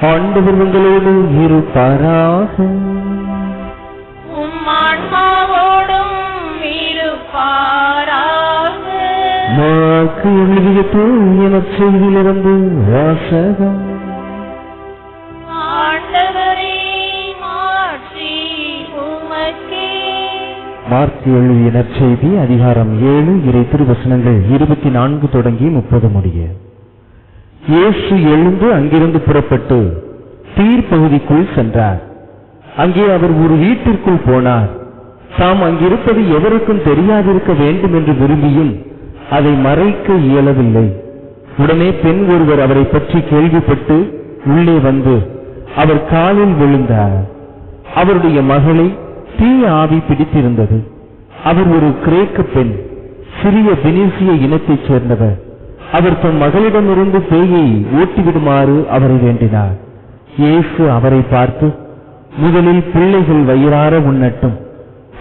ஆண்டவர் உங்களோடு இருப்பாராக. உம் ஆன்மாவோடும் இருப்பாராக. மாற்கு எழுதிய தூய நற்செய்தியிலிருந்து வாசகம். ஆண்டவரே, மாட்சி உமக்கே. மாற்கு எழுதிய நற்செய்தி அதிகாரம் 7 இறை திருவசனங்கள் 24 தொடங்கி 30 முடிய. இயேசு எழுந்து அங்கிருந்து புறப்பட்டு தீர் பகுதிக்குள் சென்றார். அங்கே அவர் ஒரு வீட்டிற்குள் போனார். தாம் அங்கிருப்பது எவருக்கும் தெரியாதிருக்க வேண்டும் என்று விரும்பியும் அதை மறைக்க இயலவில்லை. உடனே பெண் ஒருவர் அவரை பற்றி கேள்விப்பட்டு உள்ளே வந்து அவர் காலில் விழுந்தார். அவருடைய மகளை தீய ஆவி பிடித்திருந்தது. அவர் ஒரு கிரேக்க பெண், சிறிய பெனிசிய இனத்தைச் சேர்ந்தவர். அவர் தம் மகளிடமிருந்து பேயை ஓட்டிவிடுமாறு அவரை வேண்டினார். இயேசு அவரை பார்த்து, முதலில் பிள்ளைகள் வயிறார உண்ணட்டும்,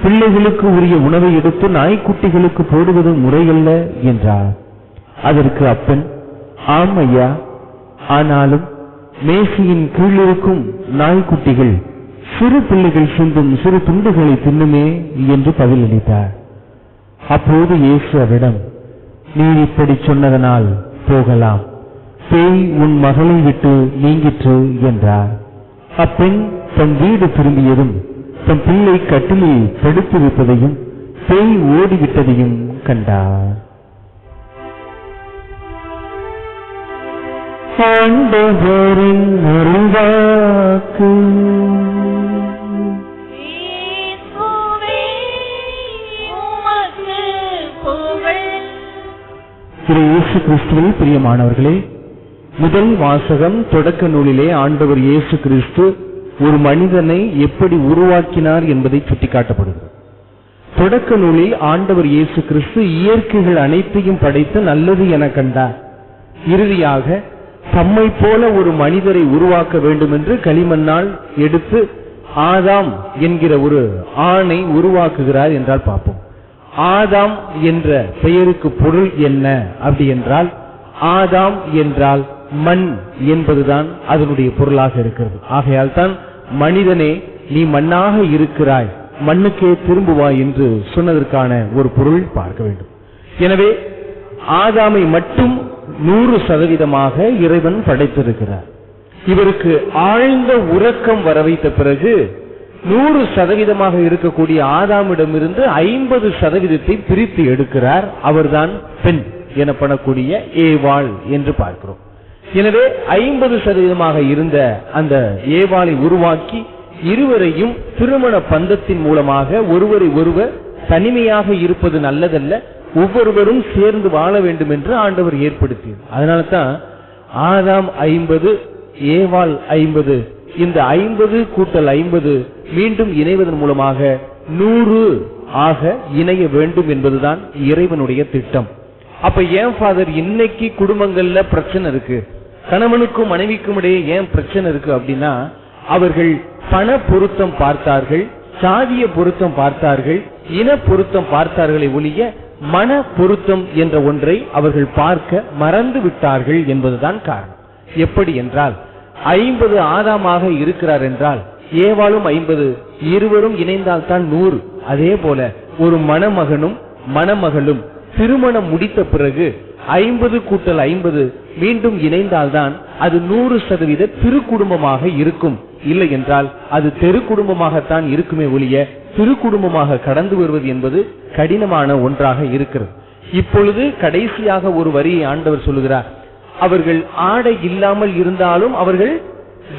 பிள்ளைகளுக்கு உரிய உணவை எடுத்து நாய்க்குட்டிகளுக்கு போடுவது முறையல்ல என்றார். அதற்கு அப்பெண், ஆம் ஐயா, ஆனாலும் மேசையின் கீழிருக்கும் நாய்க்குட்டிகள் சிறு பிள்ளைகள் சிந்தும் சிறு துண்டுகளை தின்னுமே என்று பதிலளித்தார். அப்போது இயேசு அவரிடம், நீ இப்படி சொன்னதனால் போகலாம், பேய் உன் மகளை விட்டு நீங்கிற்று என்றார். அப்பெண் தன் வீடு திரும்பியதும் தன் பிள்ளை கட்டிலில் படுத்திருப்பதையும் பேய் ஓடிவிட்டதையும் கண்டார். ஆண்டவரின் அருள்வாக்கு. இயேசு கிறிஸ்துவில் பிரியமானவர்களே, முதல் வாசகம் தொடக்க நூலிலே ஆண்டவர் இயேசு கிறிஸ்து ஒரு மனிதனை எப்படி உருவாக்கினார் என்பதை சுட்டிக்காட்டப்படுகிறது. தொடக்க நூலில் ஆண்டவர் இயேசு கிறிஸ்து இயற்கைகள் அனைத்தையும் படைத்து நல்லது என கண்டார். இறுதியாக தம்மை போல ஒரு மனிதரை உருவாக்க வேண்டும் என்று களிமண்ணால் எடுத்து ஆதாம் என்கிற ஒரு ஆணை உருவாக்குகிறார் என்றால் பார்ப்போம். ஆதாம் என்ற பெயருக்கு பொருள் என்ன அப்படி என்றால், ஆதாம் என்றால் மண் என்பதுதான் அதனுடைய பொருளாக இருக்கிறது. ஆகையால் தான் மனிதனே நீ மண்ணாக இருக்கிறாய், மண்ணுக்கே திரும்புவாய் என்று சொன்னதற்கான ஒரு பொருள் பார்க்க வேண்டும். எனவே ஆதாமை மட்டும் 100% இறைவன் படைத்திருக்கிறார். இவருக்கு ஆழ்ந்த உறக்கம் வர வைத்த பிறகு 100% இருக்கக்கூடிய ஆதாமிடமிருந்து 50% பிரித்து எடுக்கிறார். அவர்தான் பெண் எனப்படக்கூடிய ஏவாள் என்று பார்க்கிறோம். எனவே 50% இருந்த அந்த ஏவாளை உருவாக்கி இருவரையும் திருமண பந்தத்தின் மூலமாக ஒருவரை ஒருவர் தனிமையாக இருப்பது நல்லதல்ல, ஒவ்வொருவரும் சேர்ந்து வாழ வேண்டும் என்று ஆண்டவர் ஏற்படுத்தியது. அதனால தான் ஆதாம் 50, ஏவாள் 50, இந்த 50 கூட்டல் 50 மீண்டும் இணைவதன் மூலமாக 100 ஆக இணைய வேண்டும் என்பதுதான் இறைவனுடைய திட்டம். அப்ப ஏன் ஃபாதர் இன்னைக்கு குடும்பங்கள்ல பிரச்சனை இருக்கு, கணவனுக்கும் மனைவிக்கும் இடையே ஏன் பிரச்சனை இருக்கு அப்படின்னா, அவர்கள் பண பொருத்தம் பார்த்தார்கள், சாதிய பொருத்தம் பார்த்தார்கள், இன பொருத்தம் பார்த்தார்களே ஒழிய மன பொருத்தம் என்ற ஒன்றை அவர்கள் பார்க்க மறந்து விட்டார்கள் என்பதுதான் காரணம். எப்படி என்றால், 50 ஆதாமாக இருக்கிறார் என்றால் ஏவாளும் 50, இருவரும் இணைந்தால் தான் 100. அதே போல ஒரு மணமகனும் மணமகளும் திருமணம் முடித்த பிறகு 50 கூட்டல் 50 மீண்டும் இணைந்தால்தான் அது 100% திரு குடும்பமாக இருக்கும். இல்லை என்றால் அது தெரு குடும்பமாகத்தான் இருக்குமே ஒழிய திரு குடும்பமாக கடந்து வருவது என்பது கடினமான ஒன்றாக இருக்கிறது. இப்பொழுது கடைசியாக ஒரு வரியை ஆண்டவர் சொல்லுகிறார், அவர்கள் ஆடை இல்லாமல் இருந்தாலும் அவர்கள்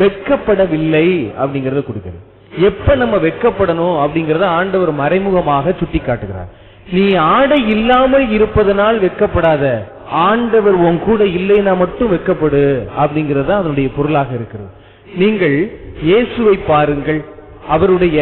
வெட்கப்படவில்லை அப்படிங்கறத கொடுக்கிறது. எப்ப நம்ம வெட்கப்படணும் அப்படிங்கறத ஆண்டவர் மறைமுகமாக சுட்டி காட்டுகிறார். நீ ஆடை இல்லாமல் இருப்பதனால் வெட்கப்படாத, ஆண்டவர் உன் கூட இல்லைன்னா மட்டும் வெட்கப்படு அப்படிங்கறத அதனுடைய பொருளாக இருக்கிறது. நீங்கள் இயேசுவை பாருங்கள், அவருடைய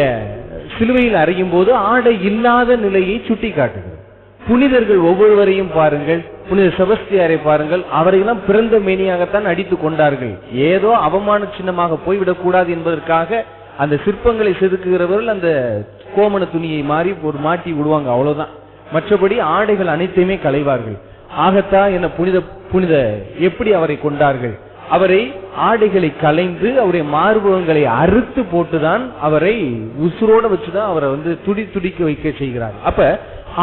சிலுவையில் அறையும் போது ஆடை இல்லாத நிலையை சுட்டி காட்டுகிறது. புனிதர்கள் ஒவ்வொருவரையும் பாருங்கள், புனித செபஸ்தியாரை பாருங்கள், அவரையெல்லாம் பிறந்த மேனியாகத்தான் அடித்து கொண்டார்கள். ஏதோ அவமான சின்னமாக போய்விடக் கூடாது என்பதற்காக அந்த சிற்பங்களை செதுக்குகிறவர்கள் அந்த கோமண துணியை மாறி ஒரு மாட்டி விடுவாங்க, அவ்வளவுதான். மற்றபடி ஆடைகள் அனைத்தையுமே களைவார்கள். ஆகத்தா என புனித புனித எப்படி அவரை கொண்டார்கள். அவரை ஆடைகளை களைந்து அவருடைய மார்பகங்களை அறுத்து போட்டுதான் அவரை உசுரோட வச்சுதான் அவரை துடிக்க வைக்க செய்கிறார். அப்ப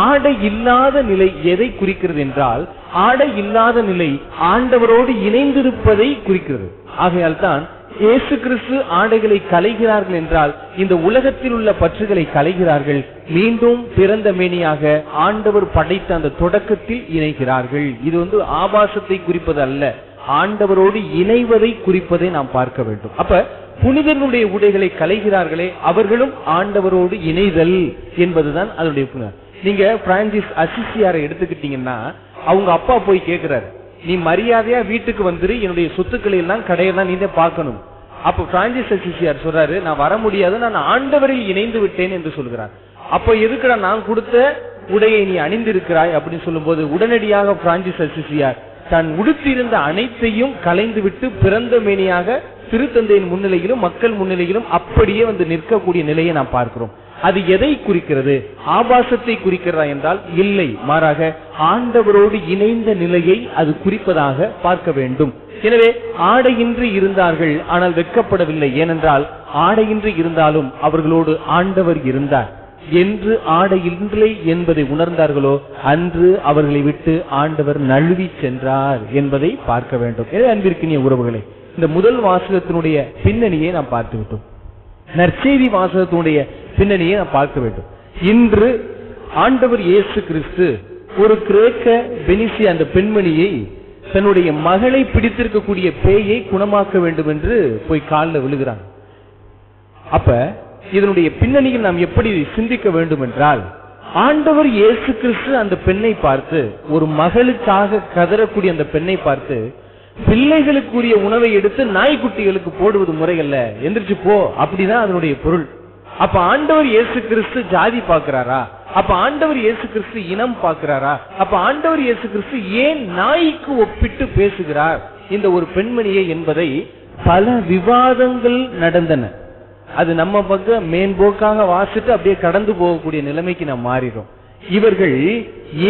ஆடை இல்லாத நிலை எதை குறிக்கிறது என்றால், ஆடை இல்லாத நிலை ஆண்டவரோடு இணைந்திருப்பதை குறிக்கிறது. ஆகையால் தான் இயேசு கிறிஸ்து ஆடைகளை களைகிறார்கள் என்றால் இந்த உலகத்தில் உள்ள பற்றுகளை களைகிறார்கள், மீண்டும் பிறந்த மேனியாக ஆண்டவர் படைத்த அந்த தொடக்கத்தில் இணைகிறார்கள். இது ஆபாசத்தை குறிப்பது அல்ல, ஆண்டவரோடு இணைவதை குறிப்பதை நாம் பார்க்க வேண்டும். அப்ப புனிதர்களுடைய உடைகளை களைகிறார்களே, அவர்களும் ஆண்டவரோடு இணைதல் என்பதுதான் அதனுடைய புனிதர். நீங்க பிரான்சிஸ் அசிசியாரை எடுத்துக்கிட்டீங்கன்னா, அவங்க அப்பா போய் கேட்கிறாரு, நீ மரியாதையா வீட்டுக்கு வந்துரு, என்னுடைய சொத்துக்களை எல்லாம் கடையெல்லாம் நீ தான் பார்க்கணும். அப்ப பிரான்சிஸ் அசிசியார் சொல்றாரு, நான் வர முடியாது, நான் ஆண்டவரில் இணைந்து விட்டேன் என்று சொல்கிறார். அப்ப எதுக்குடா நான் கொடுத்த உடையை நீ அணிந்திருக்கிறாய் அப்படின்னு சொல்லும் போது உடனடியாக பிரான்சிஸ் அசிசியார் தான் உடுத்திருந்த அனைத்தையும் கலைந்து விட்டு பிறந்த மேனியாக திருத்தந்தையின் முன்னிலையிலும் மக்கள் முன்னிலையிலும் அப்படியே நிற்கக்கூடிய நிலையை நாம் பார்க்கிறோம். அது எதை குறிக்கிறது? ஆபாசத்தை குறிக்கிறதா என்றால் இல்லை, மாறாக ஆண்டவரோடு இணைந்த நிலையை அது குறிப்பதாக பார்க்க வேண்டும். எனவே ஆடையின்றி இருந்தார்கள், ஆனால் வெட்கப்படவில்லை. ஏனென்றால் ஆடையின்றி இருந்தாலும் அவர்களோடு ஆண்டவர் இருந்தார். என்று ஆடையில்லை என்பதை உணர்ந்தார்களோ அன்று அவர்களை விட்டு ஆண்டவர் நழுவி சென்றார் என்பதை பார்க்க வேண்டும். எனவே அன்பிற்கினிய உறவுகளை, இந்த முதல் வாசகத்தினுடைய பின்னணியை நாம் பார்த்து விட்டோம். நற்செய்தி வாசகத்தினுடைய பின்னணியை நாம் பார்க்க வேண்டும். இன்று ஆண்டவர் இயேசு கிறிஸ்து ஒரு கிரேக்க பெனிசி அந்த பெண்மணியை தன்னுடைய மகளை பிடித்திருக்கக்கூடிய பேயை குணமாக்க வேண்டும் என்று போய் காலில் விழுகிறாங்க. அப்ப இதனுடைய பின்னணியில் நாம் எப்படி சிந்திக்க வேண்டும் என்றால், ஆண்டவர் இயேசு கிறிஸ்து அந்த பெண்ணை பார்த்து, ஒரு மகளுக்காக கதறக்கூடிய அந்த பெண்ணை பார்த்து, பிள்ளைகளுக்குரிய உணவை எடுத்து நாய்க்குட்டிகளுக்கு போடுவது முறை அல்ல, எந்திரிச்சு போ, அப்படிதான் அதனுடைய பொருள். அப்ப ஆண்டவர் இயேசு கிறிஸ்து ஜாதி பார்க்கிறாரா? அப்ப ஆண்டவர் இயேசு கிறிஸ்து இனம் பார்க்கிறாரா? அப்ப ஆண்டவர் இயேசு கிறிஸ்து ஏன் நாய்க்கு ஒப்பிட்டு பேசுகிறார் இந்த ஒரு பெண்மணியை என்பதை பல விவாதங்கள் நடந்தன. அது நம்ம பக்கம் மேன்போக்காக வாசிட்டு அப்படியே கடந்து போகக்கூடிய நிலைமைக்கு நாம் மாறிடும். இவர்கள்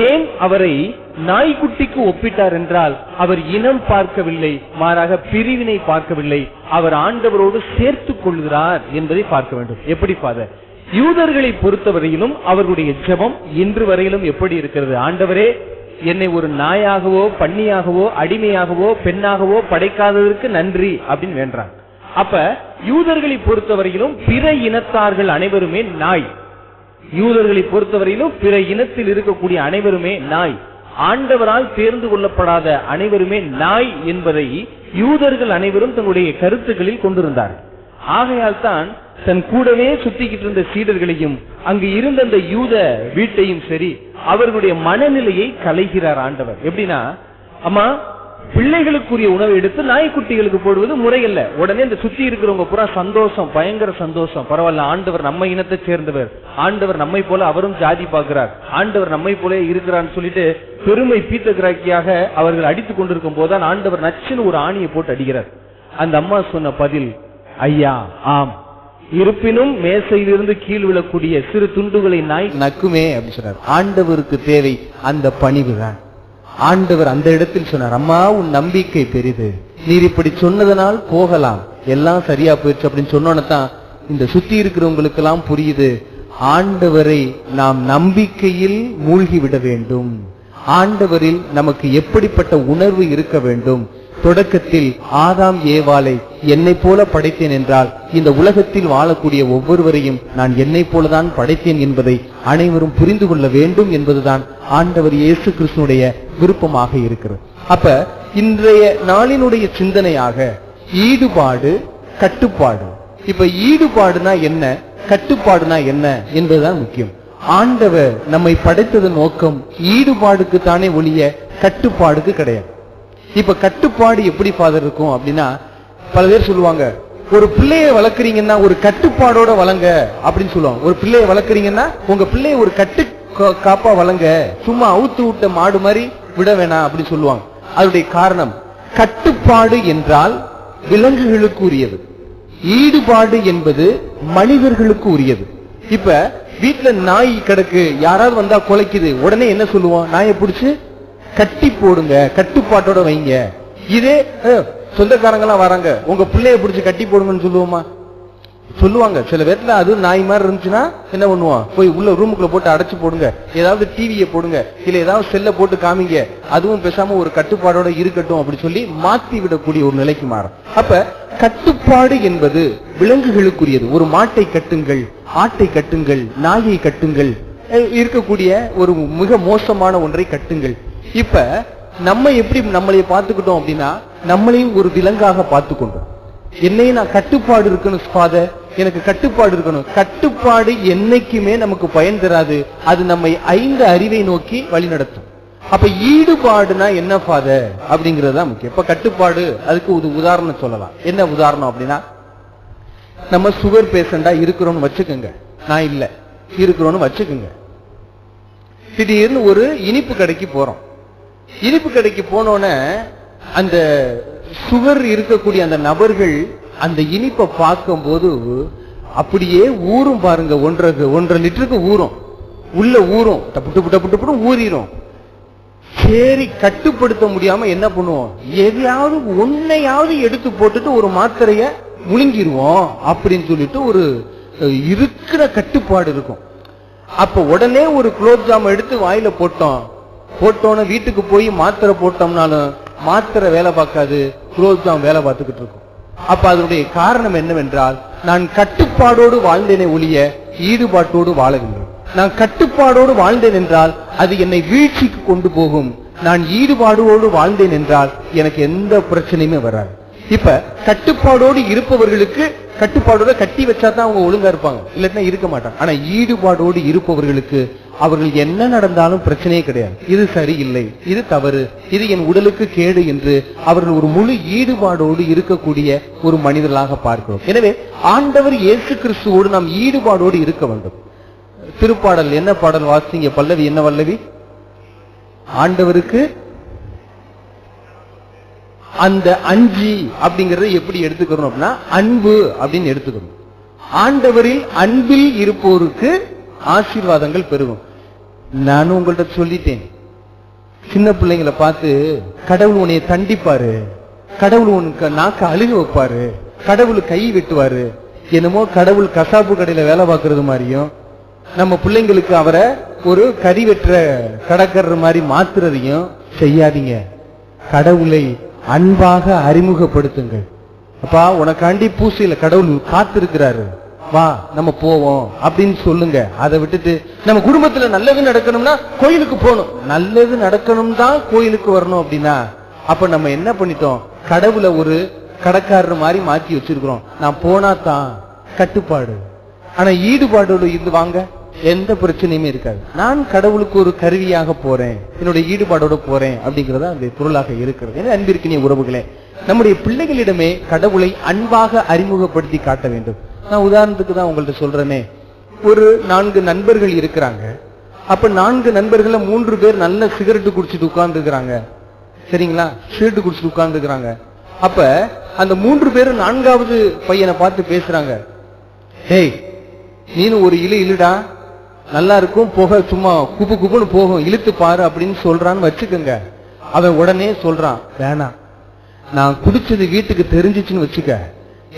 ஏன் அவரை நாய்க்குட்டிக்கு ஒப்பிட்டார் என்றால், அவர் இனம் பார்க்கவில்லை, மாறாக பிரிவினை பார்க்கவில்லை, அவர் ஆண்டவரோடு சேர்த்துக் கொள்கிறார் என்பதை பார்க்க வேண்டும். எப்படி ஃபாதர்? யூதர்களை பொறுத்தவரையிலும் அவர்களுடைய ஜெபம் இன்று வரையிலும் எப்படி இருக்கிறது? ஆண்டவரே, என்னை ஒரு நாயாகவோ பன்னியாகவோ அடிமையாகவோ பெண்ணாகவோ படைக்காததற்கு நன்றி அப்படின்னு வேண்டாங்க. அப்ப யூதர்களை பொறுத்தவரையிலும் பிற இனத்தார்கள் அனைவருமே நாய். யூதர்களை பொறுத்தவரையிலும் பிற இனத்தில் இருக்கக்கூடிய அனைவருமே நாய். ஆண்டவரால் தேர்ந்து கொள்ளப்படாத அனைவருமே நாய் என்பதை யூதர்கள் அனைவரும் தங்களுடைய கருத்துக்களில் கொண்டிருந்தார்கள். ஆகையால் தான் தன் கூடவே சுத்திக்கிட்டு இருந்த சீடர்களையும் அங்கு இருந்த அந்த யூத வீட்டையும் சரி அவர்களுடைய மனநிலையை கலைகிறார் ஆண்டவர். எப்படின்னா, அம்மா பிள்ளைகளுக்குரிய உணவை எடுத்து நாய்க்குட்டிகளுக்கு போடுவது முறையல்ல. உடனே இந்த சுத்தி இருக்கிறவங்க பூரா சந்தோஷம், பயங்கர சந்தோஷம். பரவாயில்ல, ஆண்டவர் நம்ம இனத்தை சேர்ந்தவர், ஆண்டவர் நம்மை போல அவரும் ஜாதி பார்க்கிறார், ஆண்டவர் நம்மை போல இருக்கிறான்னு சொல்லிட்டு பெருமை பீத்தகிராக்கியாக அவர்கள் அடித்துக் கொண்டிருக்கும் போதுதான் ஆண்டவர் நச்சுன்னு ஒரு ஆணியை போட்டு அடிக்கிறார். அந்த அம்மா சொன்ன பதில், ஐயா ஆம், இருப்பினும் மேசையிலிருந்து கீழ் விழக்கூடிய சிறு துண்டுகளை நாய் நக்குமே அப்படின்னு சொன்னார். ஆண்டவருக்கு தேவை அந்த பணிவுதான். ஆண்டவர் அந்த இடத்தில் சொன்னார், அம்மா உன் நம்பிக்கை பெரிது, நீர் இப்படி சொன்னதனால் போகலாம், எல்லாம் சரியா போயிடுச்சு அப்படின்னு சொன்னோன்னதான் இந்த சுத்தி இருக்கிறவங்களுக்கு எல்லாம் புரியுது, ஆண்டவரை நாம் நம்பிக்கையில் மூழ்கி விட வேண்டும். ஆண்டவரில் நமக்கு எப்படிப்பட்ட உணர்வு இருக்க வேண்டும். தொடக்கத்தில் ஆதாம் ஏவாளை என்னை போல படைத்தேன் என்றால் இந்த உலகத்தில் வாழக்கூடிய ஒவ்வொருவரையும் நான் என்னை போலதான் படைத்தேன் என்பதை அனைவரும் புரிந்து கொள்ள வேண்டும் என்பதுதான் ஆண்டவர் இயேசு கிறிஸ்துனுடைய விருப்பமாக இருக்கிறது. அப்ப இன்றைய நாளினுடைய சிந்தனையாக ஈடுபாடு, கட்டுப்பாடு. இப்ப ஈடுபாடுனா என்ன, கட்டுப்பாடுனா என்ன என்பதுதான் முக்கியம். ஆண்டவர் நம்மை படைத்ததன் நோக்கம் ஈடுபாடுக்கு தானே ஒழிய கட்டுப்பாடுக்கு கிடையாது. இப்ப கட்டுப்பாடு எப்படி ஃபாதர் இருக்கும் அப்படின்னா, பல பேர் சொல்லுவாங்க, ஒரு பிள்ளைய வளர்க்குறீங்கன்னா ஒரு கட்டுப்பாடோட வளங்க அப்படின்னு சொல்லுவாங்க. ஒரு பிள்ளைய வளர்க்குறீங்கன்னா உங்க பிள்ளைய ஒரு கட்டு காப்பா வளங்க, சும்மா அவுத்து விட்ட மாடு மாதிரி விட வேணாம் அப்படின்னு சொல்லுவாங்க. அதனுடைய காரணம், கட்டுப்பாடு என்றால் விலங்குகளுக்கு உரியது, ஈடுபாடு என்பது மனிதர்களுக்கு உரியது. இப்ப வீட்டுல நாய் கிடக்கு, யாராவது வந்தா குலைக்குது, உடனே என்ன சொல்லுவோம், நாயை பிடிச்சு கட்டி போடுங்க, கட்டுப்பாட்டோட வைங்க. இதே சொந்தக்காரங்க எல்லாம் வராங்க, உங்க பிள்ளைய பிடிச்சி கட்டி போடுங்கன்னு சொல்லுவோமா? சொல்லுவாங்க. சில பேர்ல அது நாய் மாதிரி இருந்துச்சுன்னா என்ன பண்ணுவோம், போய் உள்ள ரூமுக்குள்ள போட்டு அடைச்சு போடுங்க, ஏதாவது டிவியை போடுங்க, இல்ல ஏதாவது செல்ல போட்டு காமிங்க, அதுவும் பேசாம ஒரு கட்டுப்பாடோட இருக்கட்டும் அப்படி சொல்லி மாத்தி விடக்கூடிய ஒரு நிலைக்கு மாறும். அப்ப கட்டுப்பாடு என்பது விலங்குகளுக்குரியது. ஒரு மாட்டை கட்டுங்கள், ஆட்டை கட்டுங்கள், நாயை கட்டுங்கள், இருக்கக்கூடிய ஒரு மிக மோசமான ஒன்றை கட்டுங்கள். இப்ப நம்ம எப்படி நம்மளைய பார்த்துக்கிட்டோம் அப்படின்னா, நம்மளையும் ஒரு விலங்காக பார்த்துக்கொண்டோம். என்னையும் நான் கட்டுப்பாடு இருக்கணும் ஃபாதர், எனக்கு கட்டுப்பாடு இருக்கணும். கட்டுப்பாடு என்னைக்குமே நமக்கு பயன் தராது, அது நம்மை 5 அறிவை நோக்கி வழி நடத்தும். அப்ப ஈடுபாடுனா என்ன ஃபாதர் அப்படிங்கறதுதான் முக்கியம். இப்ப கட்டுப்பாடு, அதுக்கு ஒரு உதாரணம் சொல்லலாம். என்ன உதாரணம் அப்படின்னா, நம்ம சுகர் பேஷண்டா இருக்கிறோம்னு வச்சுக்கோங்க, நான் இல்ல இருக்கிறோம்னு வச்சுக்கோங்க. திடீர்னு ஒரு இனிப்பு கடைக்கு போறோம். இனிப்பு கடைக்கு போனோன்னு அந்த சுகர் இருக்கக்கூடிய அந்த நபர்கள் அந்த இனிப்பை பார்க்கும் போது அப்படியே ஊறும் பாருங்க. 1.5 லிட்டருக்கு ஊறும், உள்ள ஊறும், டப்பு ஊறிடும். சரி, கட்டுப்படுத்த முடியாம என்ன பண்ணுவோம், எதையாவது ஒன்னையாவது எடுத்து போட்டுட்டு ஒரு மாத்திரைய முழுங்கிடுவோம் அப்படின்னு சொல்லிட்டு ஒரு இருக்கிற கட்டுப்பாடு இருக்கும். அப்ப உடனே ஒரு குலோப் ஜாம் எடுத்து வாயில போட்டோன்னு வீட்டுக்கு போய் மாத்திரை போட்டோம்னாலும் மாத்திரை வேலை பார்க்காது, குலோப் ஜாம் வேலை பார்த்துக்கிட்டு இருக்கும். அப்ப அதனுடைய காரணம் என்னவென்றால், நான் கட்டுப்பாடோடு வாழ்ந்தேனே ஒழிய ஈடுபாட்டோடு வாழவில்லை. நான் கட்டுப்பாடோடு வாழ்ந்தேன் என்றால் அது என்னை வீழ்ச்சிக்கு கொண்டு போகும். நான் ஈடுபாடோடு வாழ்ந்தேன் என்றால் எனக்கு எந்த பிரச்சனையுமே வராது. இப்ப கட்டுப்பாடோடு இருப்பவர்களுக்கு கட்டுப்பாடோட கட்டி வச்சா தான் அவங்க ஒழுங்கா இருப்பாங்க, இல்லன்னா இருக்க மாட்டாங்க. ஆனா ஈடுபாடோடு இருப்பவர்களுக்கு அவர்கள் என்ன நடந்தாலும் பிரச்சனையே கிடையாது. இது சரியில்லை, இது தவறு, இது என் உடலுக்கு கேடு என்று அவர்கள் ஒரு முழு ஈடுபாடோடு இருக்கக்கூடிய ஒரு மனிதர்களாக பார்க்கிறோம். எனவே ஆண்டவர் இயேசு கிறிஸ்துவோடு நாம் ஈடுபாடோடு இருக்க வேண்டும். திருப்பாடல் என்ன பாடல் வாசிங்க? பல்லவி என்ன பல்லவி? ஆண்டவருக்கு அந்த அஞ்சி அப்படிங்கறத எப்படி எடுத்துக்கணும் அப்படின்னா, அன்பு அப்படின்னு எடுத்துக்கணும். ஆண்டவரில் அன்பில் இருப்போருக்கு ஆசீர்வாதங்கள் பெருகும். நானும் உங்கள்ட்ட சொல்லிட்டேன், சின்ன பிள்ளைங்களை பார்த்து கடவுள் உன்னைய தண்டிப்பாரு, கடவுள் உனக்கு நாக்க அழுக வைப்பாரு, கடவுள் கை வெட்டுவாரு, என்னமோ கடவுள் கசாப்பு கடையில வேலை பார்க்கறது மாதிரியும் நம்ம பிள்ளைங்களுக்கு அவரை ஒரு கறி வெட்டுற கடற்கற மாதிரி மாத்துறதையும் செய்யாதீங்க. கடவுளை அன்பாக அறிமுகப்படுத்துங்கள். அப்பா, உனக்காண்டி பூசையில கடவுள் காத்திருக்கிறாரு, வா நம்ம போவோம் அப்படின்னு சொல்லுங்க. அதை விட்டுட்டு நம்ம குடும்பத்துல நல்லது நடக்கணும்னா கோயிலுக்கு போகணும், நல்லது நடக்கணும் தான் கோயிலுக்கு வரணும் அப்படின்னா, அப்ப நம்ம என்ன பண்ணிட்டோம், கடவுளை ஒரு கடைக்காரர் மாதிரி மாற்றி வச்சிருக்கிறோம். நான் போனா தான் கட்டுப்பாடு. ஆனா ஈடுபாடோடு இருந்து வாங்க, எந்த பிரச்சனையுமே இருக்காது. நான் கடவுளுக்கு ஒரு கருவியாக போறேன், என்னுடைய ஈடுபாடோட போறேன் அப்படிங்கறத அந்த பொருளாக இருக்கிறது. ஏன்னா அன்பிற்கினிய உறவுகளே, நம்முடைய பிள்ளைகளிடமே கடவுளை அன்பாக அறிமுகப்படுத்தி காட்ட வேண்டும். நான் உதாரணத்துக்கு தான் உங்கள்ட்ட சொல்றேனே, ஒரு 4 நண்பர்கள் இருக்கிறாங்க. அப்ப 4 நண்பர்கள 3 பேர் நல்ல சிகரெட்டு குடிச்சிட்டு உட்கார்ந்து இருக்கிறாங்க. சரிங்களா? சிகரெட்டு குடிச்சிட்டு உட்கார்ந்து இருக்கிறாங்க. அப்ப அந்த 3 பேரும் 4வது பையனை பார்த்து பேசுறாங்க, ஹேய் நீனு ஒரு இழுடா, நல்லா இருக்கும், புகை சும்மா குப்பு குப்புன்னு போகும், இழுத்து பாரு அப்படின்னு சொல்றான்னு வச்சுக்கோங்க. அவன் உடனே சொல்றான், வேணாம், நான் குடிச்சது வீட்டுக்கு தெரிஞ்சிச்சுன்னு வச்சுக்க,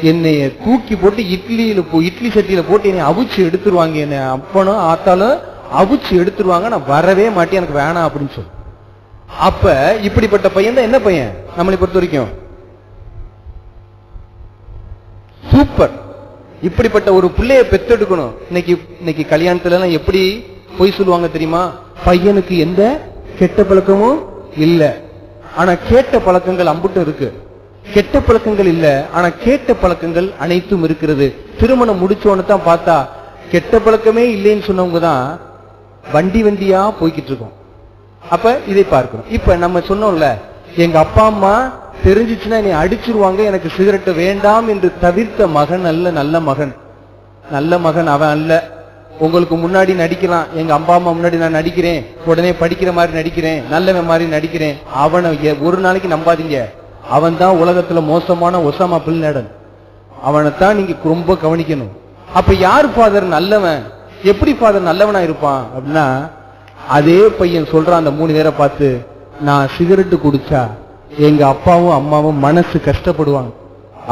என்னைய தூக்கி போட்டு இட்லி சட்டியில போட்டு என்னை அவிச்சு எடுத்துருவாங்க, என்னை அப்பனும் ஆத்தாலும் அவிச்சு எடுத்துருவாங்க, நான் வரவே மாட்டேன், எனக்கு வேணாம் அப்படின்னு சொல்லு. அப்ப இப்படிப்பட்ட பையன் தான் என்ன பையன் நம்மளை பொறுத்த வரைக்கும்? சூப்பர். இப்படிப்பட்ட ஒரு பிள்ளைய பெத்தெடுக்கணும். இன்னைக்கு கல்யாணத்துல எல்லாம் எப்படி போய் சொல்லுவாங்க தெரியுமா? பையனுக்கு எந்த கெட்ட பழக்கமும் இல்ல, ஆனா கேட்ட பழக்கங்கள் அம்புட்டும் இருக்கு. கெட்ட பழக்கங்கள் இல்ல, ஆனா கேட்ட பழக்கங்கள் அனைத்தும் இருக்கிறது. திருமணம் முடிச்சோன்னு தான் பார்த்தா கெட்ட பழக்கமே இல்லைன்னு சொன்னவங்க தான் வண்டியா போய்கிட்டு இருக்கோம். அப்ப இதை பார்க்கணும். இப்ப நம்ம சொன்னோம்ல, எங்க அப்பா அம்மா தெரிஞ்சிச்சுன்னா என்னை அடிச்சிருவாங்க, எனக்கு சிகரெட் வேண்டாம் என்று தவிர்த்த மகன் அல்ல நல்ல மகன். நல்ல மகன் அவன் அல்ல. உங்களுக்கு முன்னாடி நடிக்கலாம், எங்க அப்பா அம்மா முன்னாடி நான் நடிக்கிறேன், உடனே படிக்கிற மாதிரி நடிக்கிறேன், நல்லவன் மாதிரி நடிக்கிறேன், அவனை ஒரு நாளைக்கு நம்பாதீங்க. அவன் தான் உலகத்துல மோசமான ஒசாமா பின் லேடன். அவனைத்தான் நீங்க ரொம்ப கவனிக்கணும். அப்ப யார் ஃபாதர் நல்லவன்? எப்படி ஃபாதர் நல்லவனா இருப்பான் அப்படின்னா, அதே பையன் சொல்றான் அந்த 3 பேரை பார்த்து, நான் சிகரெட்டு குடிச்சா எங்க அப்பாவும் அம்மாவும் மனசு கஷ்டப்படுவாங்க,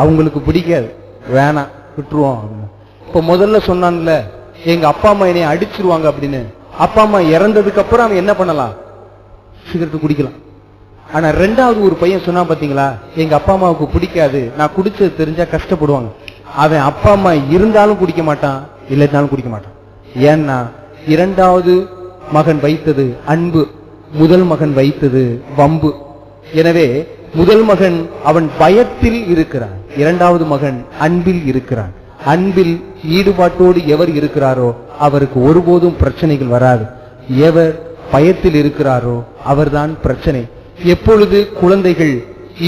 அவங்களுக்கு பிடிக்காது, வேணாம் விட்டுருவோம் அப்படின்னு. இப்ப முதல்ல சொன்னான்ல எங்க அப்பா அம்மா என்னை அடிச்சிருவாங்க அப்படின்னு, அப்பா அம்மா இறந்ததுக்கு அப்புறம் அவன் என்ன பண்ணலாம்? சிகரெட் குடிக்கலாம். ஆனா ரெண்டாவது ஒரு பையன் சொன்னா பாத்தீங்களா, எங்க அப்பா அம்மாவுக்கு பிடிக்காது, நான் குடிச்சது தெரிஞ்சா கஷ்டப்படுவாங்க. அவன் அப்பா அம்மா இருந்தாலும் குடிக்க மாட்டான், இல்லைனாலும் குடிக்க மாட்டான். ஏன்னா இரண்டாவது மகன் வைத்தது அன்பு, முதல் மகன் வைத்தது வம்பு. எனவே முதல் மகன் அவன் பயத்தில் இருக்கிறான், இரண்டாவது மகன் அன்பில் இருக்கிறான். அன்பில் ஈடுபாட்டோடு எவர் இருக்கிறாரோ அவருக்கு ஒருபோதும் பிரச்சனைகள் வராது. எவர் பயத்தில் இருக்கிறாரோ அவர்தான் பிரச்சனை. எப்பொழுது குழந்தைகள்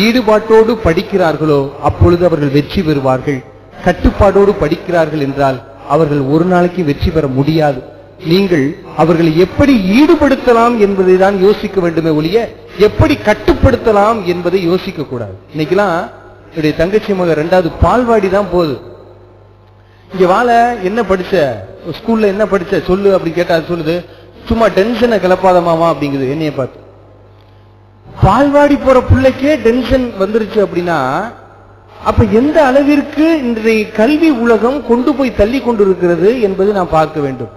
ஈடுபாட்டோடு படிக்கிறார்களோ அப்பொழுது அவர்கள் வெற்றி பெறுவார்கள். கட்டுப்பாடோடு படிக்கிறார்கள் என்றால் அவர்கள் ஒரு நாளைக்கு வெற்றி பெற முடியாது. நீங்கள் அவர்களை எப்படி ஈடுபடுத்தலாம் என்பதை தான் யோசிக்க வேண்டுமே ஒழிய எப்படி கட்டுப்படுத்தலாம் என்பதை யோசிக்க கூடாது. இன்னைக்கெல்லாம் என்னுடைய தங்கச்சி மக 2வது பால்வாடி தான் போகுது. இங்க வாழ என்ன படிச்ச, ஸ்கூல்ல என்ன படிச்ச சொல்லு அப்படி கேட்டா சொல்லுது, சும்மா டென்ஷனை கிளப்பாத மாமா அப்படிங்குது என்னைய பார்த்து. பால்வாடி போற பிள்ளைக்கே டென்ஷன் வந்துருச்சு அப்படின்னா அப்ப எந்த அளவிற்கு இன்றைய கல்வி உலகம் கொண்டு போய் தள்ளி கொண்டிருக்கிறது என்பது நான் பார்க்க வேண்டும்.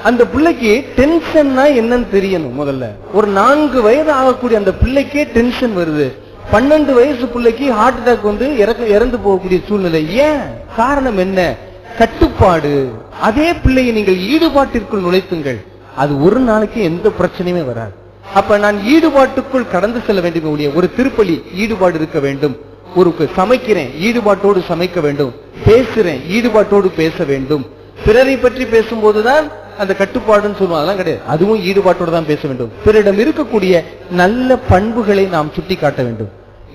அந்த பிள்ளைக்கு டென்ஷன்னா என்னன்னு தெரியணும். முதல்ல ஒரு 4 வயது ஆகக்கூடிய அந்த பிள்ளைக்கே டென்ஷன் வருது. 12 வயசு பிள்ளைக்கு ஹார்ட் அட்டாக் வந்து இறந்து போகக்கூடிய சூழ்நிலை. ஏன்? காரணம் என்ன? கட்டுப்பாடு. அதே பிள்ளையை நீங்கள் ஈடுபாட்டிற்குள் நுழைத்துங்கள், அது ஒரு நாளைக்கு எந்த பிரச்சனையுமே வராது. அப்ப நான் ஈடுபாட்டுக்குள் கடந்து செல்ல வேண்டும். ஒரு திருப்பலி ஈடுபாடு இருக்க வேண்டும். ஒரு சமைக்கிறேன் ஈடுபாட்டோடு சமைக்க வேண்டும், பேசுறேன் ஈடுபாட்டோடு பேச வேண்டும். பிறரை பற்றி பேசும்போதுதான் அந்த கட்டுப்பாடுன்னு சொல்லுவோம், அதெல்லாம் கிடையாது. அதுவும் ஈடுபாட்டோடு தான் பேச வேண்டும். பிறரிடம் இருக்கக்கூடிய நல்ல பண்புகளை நாம் சுட்டி காட்ட வேண்டும்.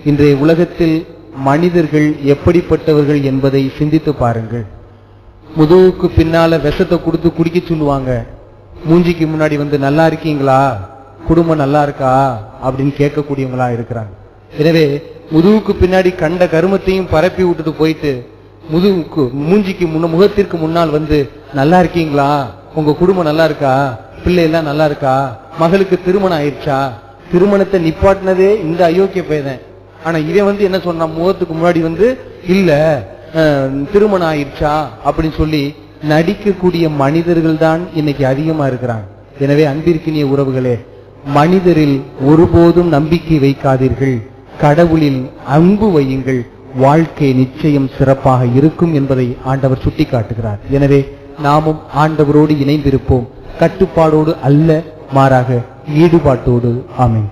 இன்றைய உலகத்தில் மனிதர்கள் எப்படிப்பட்டவர்கள் என்பதை சிந்தித்து பாருங்கள். முதுகுக்கு பின்னால விஷத்தை கொடுத்து குடிக்க சொல்லுவாங்க, மூஞ்சிக்கு முன்னாடி வந்து நல்லா இருக்கீங்களா, குடும்பம் நல்லா இருக்கா அப்படின்னு கேட்கக்கூடியவங்களா இருக்கிறாங்க. எனவே முதுகுக்கு பின்னாடி கண்ட கருமத்தையும் பரப்பி விட்டுட்டு போயிட்டு மூஞ்சிக்கு முகத்திற்கு முன்னால் வந்து நல்லா இருக்கீங்களா, உங்க குடும்பம் நல்லா இருக்கா, பிள்ளை எல்லாம் நல்லா இருக்கா, மகளுக்கு திருமணம் ஆயிடுச்சா, திருமணத்தை நிப்பாட்டினதே இந்த அயோக்கிய பையன். ஆனா இவன் வந்து என்ன சொன்னா, முகத்துக்கு முன்னாடி வந்து இல்ல திருமணம் ஆயிடுச்சா அப்படின்னு சொல்லி நடிக்கக்கூடிய மனிதர்கள் தான் இன்னைக்கு அதிகமா இருக்கிறாங்க. எனவே அன்பிற்கினிய உறவுகளே, மனிதரில் ஒருபோதும் நம்பிக்கை வைக்காதீர்கள், கடவுளில் அன்பு வையுங்கள், வாழ்க்கை நிச்சயம் சிறப்பாக இருக்கும் என்பதை ஆண்டவர் சுட்டி காட்டுகிறார். எனவே நாமும் ஆண்டவரோடு இணைந்திருப்போம், கட்டுப்பாடோடு அல்ல, மாறாக ஈடுபாட்டோடு. ஆமென்.